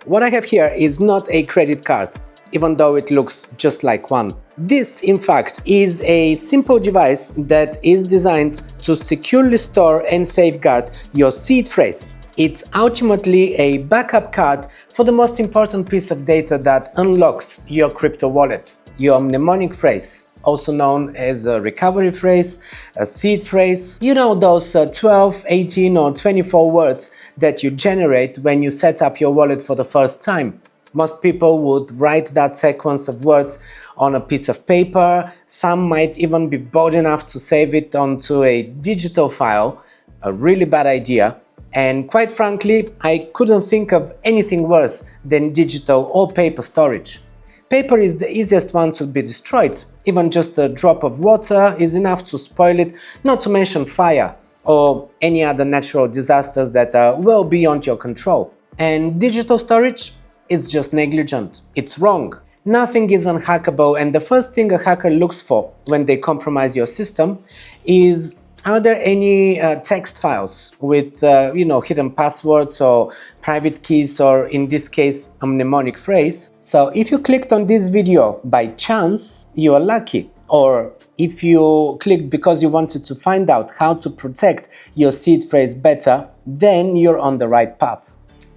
What I have here is not a credit card, even though it looks just like one. This, in fact, is a simple device that is designed to securely store and safeguard your seed phrase. It's ultimately a backup card for the most important piece of data that unlocks your crypto wallet, your mnemonic phrase, also known as a recovery phrase, a seed phrase. You know, those 12, 18 or 24 words that you generate when you set up your wallet for the first time. Most people would write that sequence of words on a piece of paper. Some might even be bold enough to save it onto a digital file, a really bad idea. And quite frankly, I couldn't think of anything worse than digital or paper storage. Paper is the easiest one to be destroyed. Even just a drop of water is enough to spoil it, not to mention fire or any other natural disasters that are well beyond your control. And digital storage? It's just negligent. It's wrong. Nothing is unhackable, and the first thing a hacker looks for when they compromise your system is, are there any text files with hidden passwords or private keys, or in this case a mnemonic phrase. So if you clicked on this video by chance, you are lucky. Or if you clicked because you wanted to find out how to protect your seed phrase better, then you're on the right path.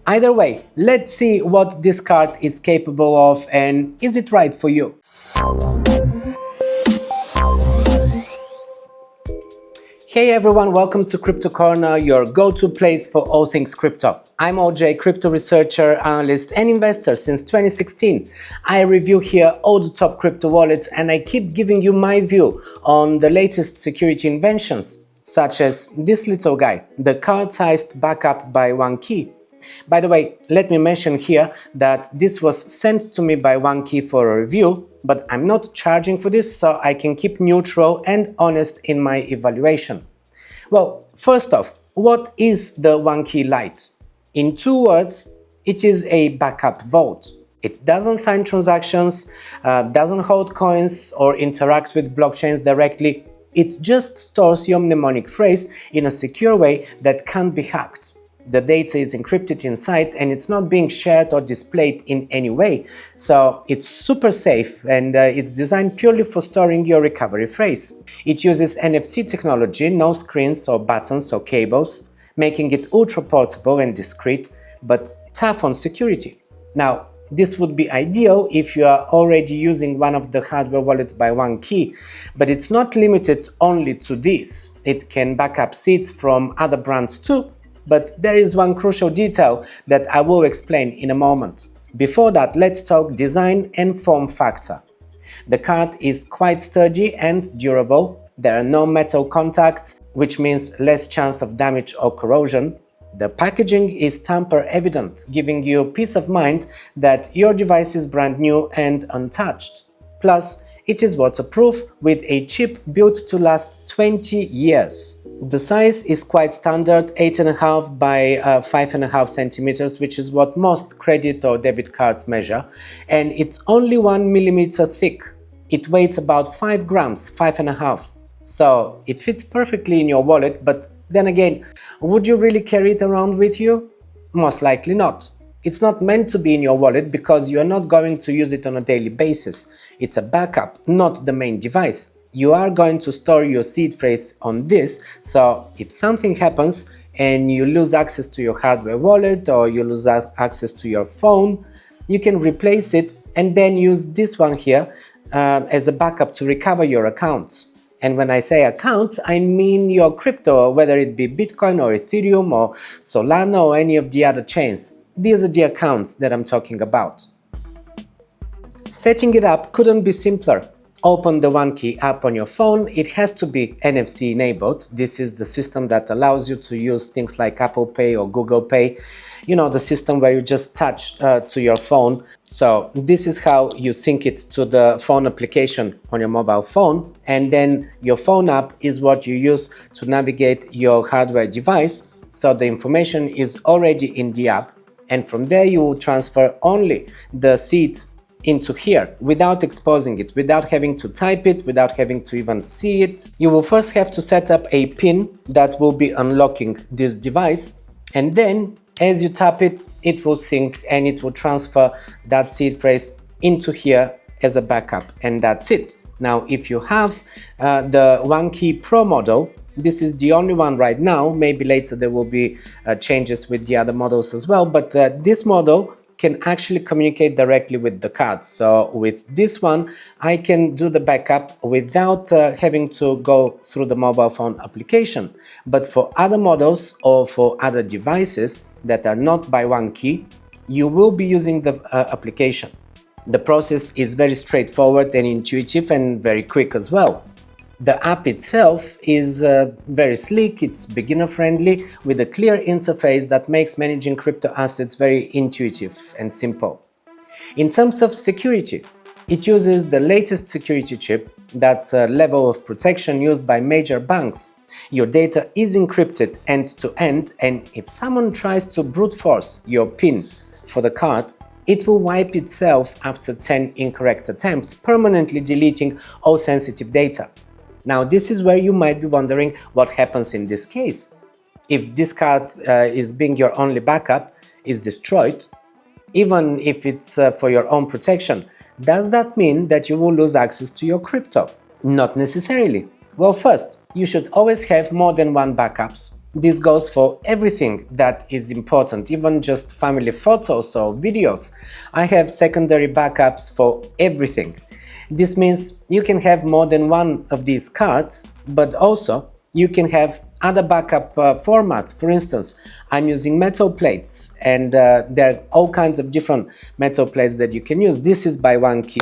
Either way, let's see what this card is capable of and is it right for you. Hey everyone, welcome to Crypto Corner, your go-to place for all things crypto. I'm OJ, crypto researcher, analyst and investor since 2016. I review here all the top crypto wallets and I keep giving you my view on the latest security inventions, such as this little guy, the card-sized backup by OneKey. By the way, let me mention here that this was sent to me by OneKey for a review, but I'm not charging for this, so I can keep neutral and honest in my evaluation. Well, first off, what is the OneKey Lite? In 2 words, it is a backup vault. It doesn't sign transactions, doesn't hold coins or interact with blockchains directly. It just stores your mnemonic phrase in a secure way that can't be hacked. The data is encrypted inside and it's not being shared or displayed in any way, so it's super safe and it's designed purely for storing your recovery phrase. It uses NFC technology, no screens or buttons or cables, making it ultra portable and discreet, but tough on security. Now, this would be ideal if you are already using one of the hardware wallets by OneKey, but it's not limited only to this. It can back up seeds from other brands too. But there is one crucial detail that I will explain in a moment. Before that, let's talk design and form factor. The card is quite sturdy and durable. There are no metal contacts, which means less chance of damage or corrosion. The packaging is tamper evident, giving you peace of mind that your device is brand new and untouched. Plus, it is waterproof with a chip built to last 20 years. The size is quite standard, 8.5 by 5.5 centimeters, which is what most credit or debit cards measure, and it's only 1 millimeter thick. It weighs about 5 grams, 5.5. So it fits perfectly in your wallet, but then again, would you really carry it around with you? Most likely not. It's not meant to be in your wallet because you are not going to use it on a daily basis. It's a backup, not the main device. You are going to store your seed phrase on this, so if something happens and you lose access to your hardware wallet or you lose access to your phone, you can replace it and then use this one here as a backup to recover your accounts. And when I say accounts, I mean your crypto, whether it be Bitcoin or Ethereum or Solana or any of the other chains. These are the accounts that I'm talking about. Setting it up couldn't be simpler. Open the OneKey app on your phone. It has to be NFC enabled. This is the system that allows you to use things like Apple Pay or Google Pay. You know, the system where you just touch to your phone. So this is how you sync it to the phone application on your mobile phone. And then your phone app is what you use to navigate your hardware device. So the information is already in the app. And from there you will transfer only the seeds into here without exposing it, without having to type it, without having to even see it. You will first have to set up a PIN that will be unlocking this device, and then As you tap it, it will sync and it will transfer that seed phrase into here as a backup, and that's it. Now, if you have the OneKey Pro model, this is the only one right now. Maybe later there will be changes with the other models as well, but this model can actually communicate directly with the card. So with this one, I can do the backup without having to go through the mobile phone application. But for other models or for other devices that are not by OneKey, you will be using the application. The process is very straightforward and intuitive and very quick as well. The app itself is very sleek, it's beginner friendly with a clear interface that makes managing crypto assets very intuitive and simple. In terms of security, it uses the latest security chip. That's a level of protection used by major banks. Your data is encrypted end to end, and if someone tries to brute force your PIN for the card, it will wipe itself after 10 incorrect attempts, permanently deleting all sensitive data. Now, this is where you might be wondering what happens in this case. If this card is being your only backup, is destroyed, even if it's for your own protection, does that mean that you will lose access to your crypto? Not necessarily. Well, first, you should always have more than one backups. This goes for everything that is important, even just family photos or videos. I have secondary backups for everything. This means you can have more than one of these cards, but also you can have other backup formats. For instance, I'm using metal plates, and there are all kinds of different metal plates that you can use. This is by OneKey.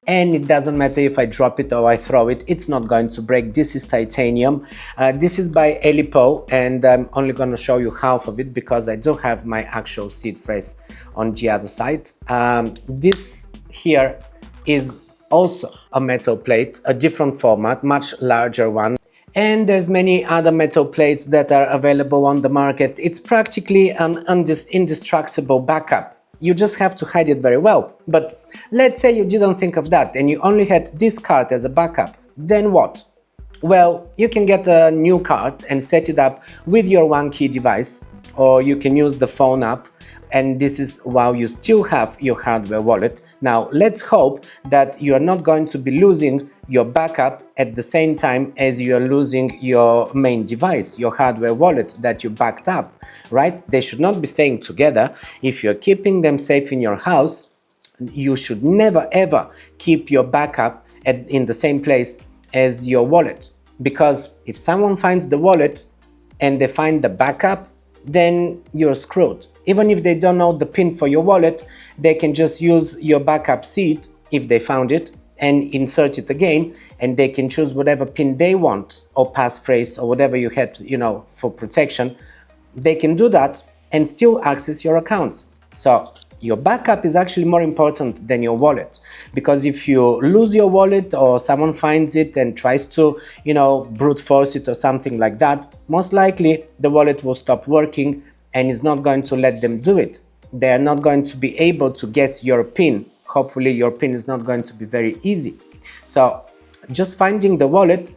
And it doesn't matter if I drop it or I throw it, it's not going to break. This is titanium. This is by Elipo, and I'm only going to show you half of it because I do have my actual seed phrase on the other side. This here is also a metal plate, a different format, much larger one. And there's many other metal plates that are available on the market. It's practically an indestructible backup. You just have to hide it very well. But let's say you didn't think of that and you only had this card as a backup. Then what? Well, you can get a new card and set it up with your OneKey device, or you can use the phone app, and this is while you still have your hardware wallet. Now, let's hope that you are not going to be losing your backup at the same time as you are losing your main device, your hardware wallet that you backed up, right? They should not be staying together. If you're keeping them safe in your house, you should never ever keep your backup in the same place as your wallet, because if someone finds the wallet and they find the backup, then you're screwed. Even if they don't know the PIN for your wallet, they can just use your backup seed if they found it and insert it again, and they can choose whatever PIN they want or passphrase or whatever you had, for protection. They can do that and still access your accounts. So your backup is actually more important than your wallet, because if you lose your wallet or someone finds it and tries to, brute force it or something like that, most likely the wallet will stop working and is not going to let them do it. They are not going to be able to guess your PIN. Hopefully your PIN is not going to be very easy. So just finding the wallet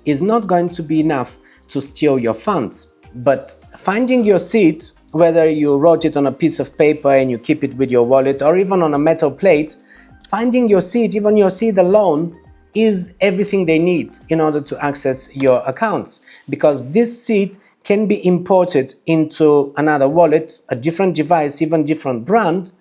is not going to be enough to steal your funds, but finding your seed, whether you wrote it on a piece of paper and you keep it with your wallet, or even on a metal plate, finding your seed, even your seed alone, is everything they need in order to access your accounts, because this seed can be imported into another wallet, a different device, even different brand,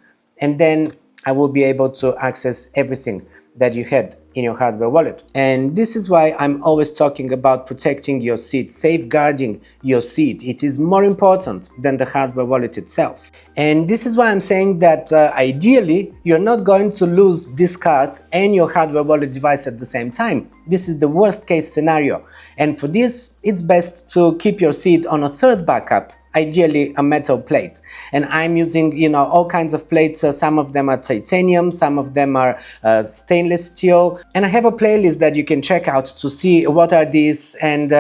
and then I will be able to access everything that you had in your hardware wallet. And this is why I'm always talking about protecting your seed, safeguarding your seed. It is more important than the hardware wallet itself. And this is why I'm saying that ideally, you're not going to lose this card and your hardware wallet device at the same time. This is the worst case scenario. And for this, it's best to keep your seed on a third backup, ideally a metal plate. And I'm using, all kinds of plates. Some of them are titanium, some of them are stainless steel. And I have a playlist that you can check out to see what are these, and,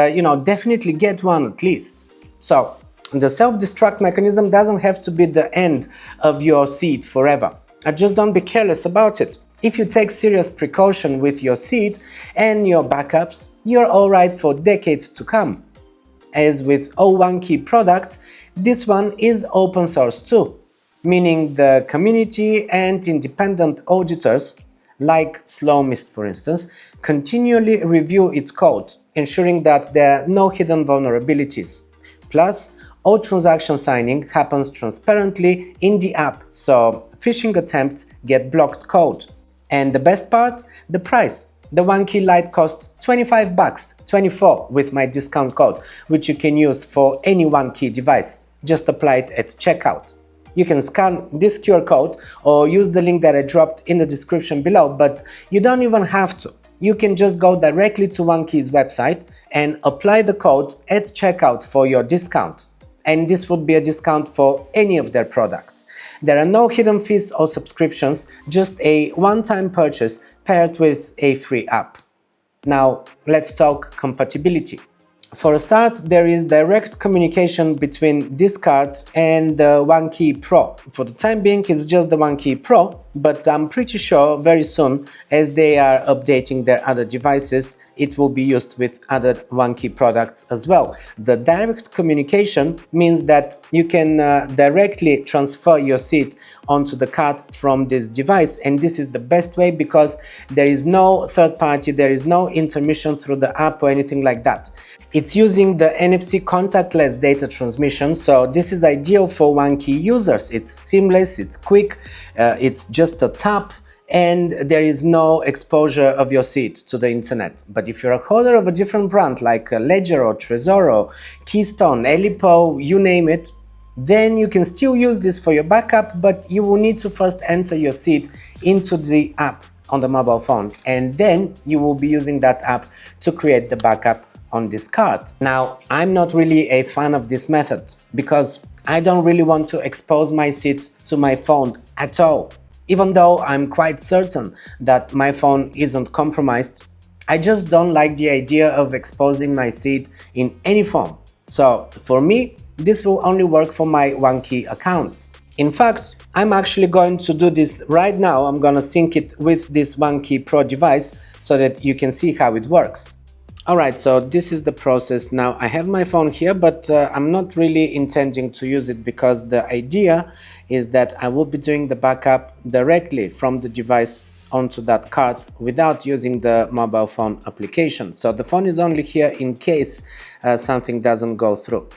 definitely get one at least. So the self-destruct mechanism doesn't have to be the end of your seed forever. Just don't be careless about it. If you take serious precaution with your seed and your backups, you're all right for decades to come. as with all OneKey products, this one is open source too, meaning the community and independent auditors, like Slowmist for instance, continually review its code, ensuring that there are no hidden vulnerabilities. Plus, all transaction signing happens transparently in the app, so phishing attempts get blocked code. And the best part? The price. The OneKey Lite costs 25 bucks, 24 with my discount code, which you can use for any OneKey device. Just apply it at checkout. You can scan this QR code or use the link that I dropped in the description below, but you don't even have to. You can just go directly to OneKey's website and apply the code at checkout for your discount. And this would be a discount for any of their products. There are no hidden fees or subscriptions, just a one-time purchase paired with a free app. Now, let's talk compatibility. For a start, there is direct communication between this card and the OneKey Pro. For the time being, it's just the OneKey Pro, but I'm pretty sure very soon, as they are updating their other devices, it will be used with other OneKey products as well. The direct communication means that you can directly transfer your seed onto the card from this device, and this is the best way because there is no third party, there is no intermission through the app or anything like that. It's using the NFC contactless data transmission, so this is ideal for OneKey users. It's seamless, it's quick, it's just a tap, and there is no exposure of your seed to the internet. But if you're a holder of a different brand like Ledger or Trezor, Keystone, Elipo, you name it, then you can still use this for your backup, but you will need to first enter your seed into the app on the mobile phone, and then you will be using that app to create the backup on this card. Now, I'm not really a fan of this method because I don't really want to expose my seed to my phone at all. Even though I'm quite certain that my phone isn't compromised, I just don't like the idea of exposing my seed in any form. So for me, this will only work for my OneKey accounts. In fact, I'm actually going to do this right now. I'm gonna sync it with this OneKey Pro device so that you can see how it works. Alright, so this is the process. Now I have my phone here, but I'm not really intending to use it because the idea is that I will be doing the backup directly from the device onto that card without using the mobile phone application. So the phone is only here in case something doesn't go through.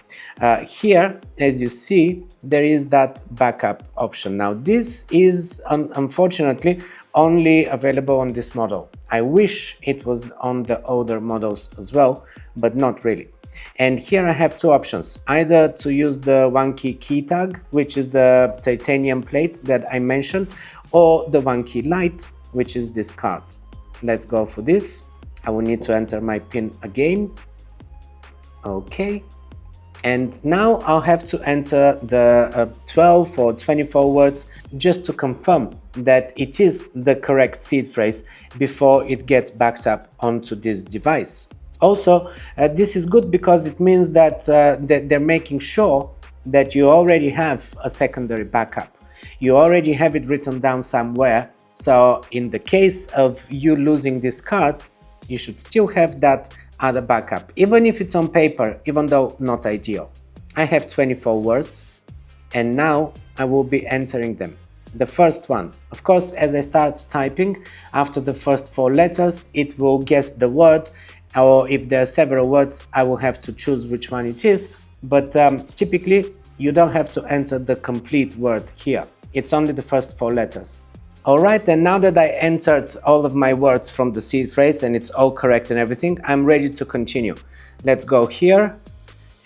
Here, as you see, there is that backup option. Now this is unfortunately only available on this model. I wish it was on the older models as well, but not really. And here I have two options, either to use the OneKey key tag, which is the titanium plate that I mentioned, or the OneKey Lite, which is this card. Let's go for this. I will need to enter my PIN again. Okay. And now I'll have to enter the 12 or 24 words just to confirm that it is the correct seed phrase before it gets backed up onto this device. Also, this is good because it means that, they're making sure that you already have a secondary backup. You already have it written down somewhere. So in the case of you losing this card, you should still have that other backup, even if it's on paper, even though not ideal. I have 24 words and now I will be entering them. The first one, of course, as I start typing, after the first 4 letters, it will guess the word, or if there are several words, I will have to choose which one it is. But typically, you don't have to enter the complete word here. It's only the first 4 letters. Alright, and now that I entered all of my words from the seed phrase and it's all correct and everything, I'm ready to continue. Let's go here.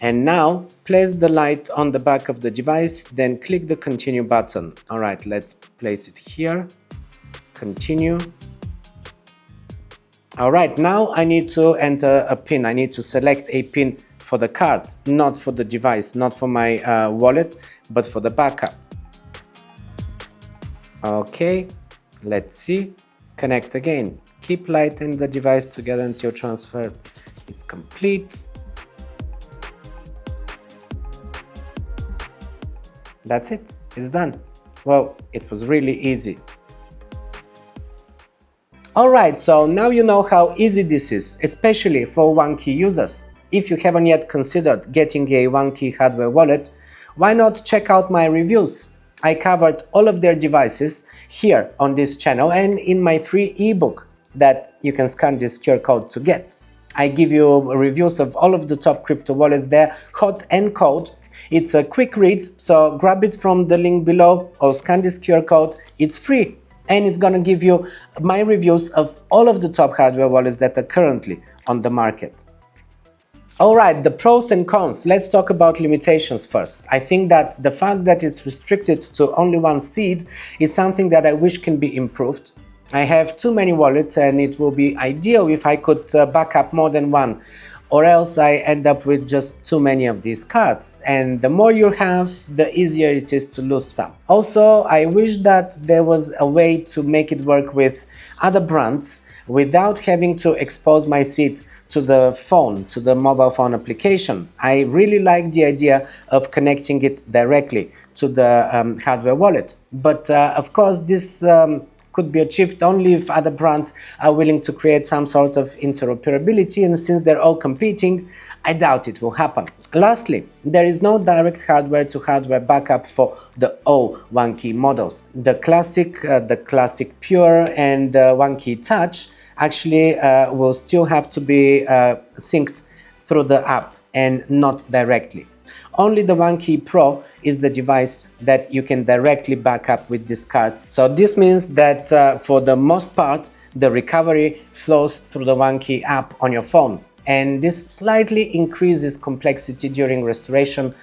And now place the light on the back of the device, then click the continue button. Alright, let's place it here. Continue. Alright, now I need to enter a PIN. I need to select a PIN for the card, not for the device, not for my wallet, but for the backup. Okay, let's see. Connect again. Keep light and the device together until transfer is complete. That's it. It's done. Well, it was really easy. Alright, so now you know how easy this is, especially for OneKey users. if you haven't yet considered getting a OneKey hardware wallet, why not check out my reviews? I covered all of their devices here on this channel and in my free ebook that you can scan this QR code to get. I give you reviews of all of the top crypto wallets there, hot and cold. It's a quick read, so grab it from the link below or scan this QR code. It's free and it's gonna give you my reviews of all of the top hardware wallets that are currently on the market. Alright, the pros and cons. Let's talk about limitations first. I think that the fact that it's restricted to only one seed is something that I wish can be improved. I have too many wallets and it will be ideal if I could back up more than one, or else I end up with just too many of these cards, and the more you have, the easier it is to lose some. Also, I wish that there was a way to make it work with other brands without having to expose my seed to the phone, to the mobile phone application. I really like the idea of connecting it directly to the hardware wallet, but of course this could be achieved only if other brands are willing to create some sort of interoperability, and since they're all competing, I doubt it will happen. Lastly, there is no direct hardware-to-hardware backup for the all OneKey models. The classic Pure and OneKey Touch actually will still have to be synced through the app and not directly. Only the OneKey Pro is the device that you can directly back up with this card. So this means that for the most part, the recovery flows through the OneKey app on your phone. And this slightly increases complexity during restoration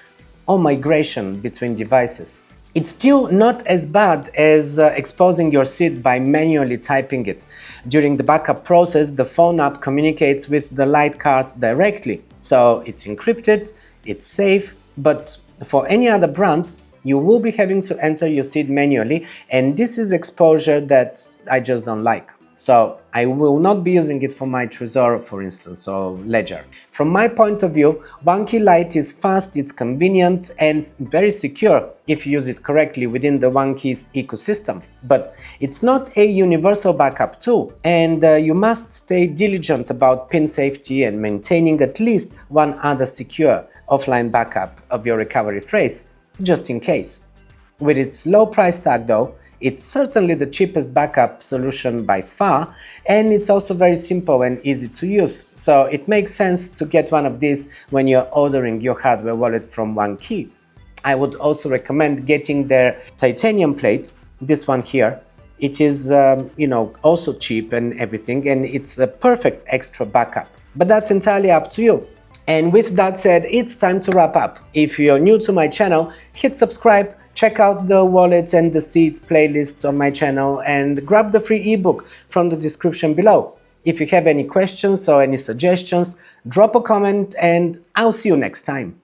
or migration between devices. It's still not as bad as exposing your seed by manually typing it. During the backup process, the phone app communicates with the Lite card directly. So it's encrypted, it's safe, but for any other brand, you will be having to enter your seed manually, and this is exposure that I just don't like. So I will not be using it for my Trezor, for instance, or Ledger. From my point of view, OneKey Lite is fast, it's convenient, and very secure if you use it correctly within the OneKey's ecosystem. But it's not a universal backup tool, and you must stay diligent about pin safety and maintaining at least one other secure offline backup of your recovery phrase, just in case. With its low price tag though, it's certainly the cheapest backup solution by far, and it's also very simple and easy to use. So it makes sense to get one of these when you're ordering your hardware wallet from OneKey. I would also recommend getting their titanium plate, this one here. It is, also cheap and everything, and it's a perfect extra backup. But that's entirely up to you. And with that said, it's time to wrap up. If you're new to my channel, hit subscribe, check out the wallets and the seeds playlists on my channel, and grab the free ebook from the description below. If you have any questions or any suggestions, drop a comment and I'll see you next time.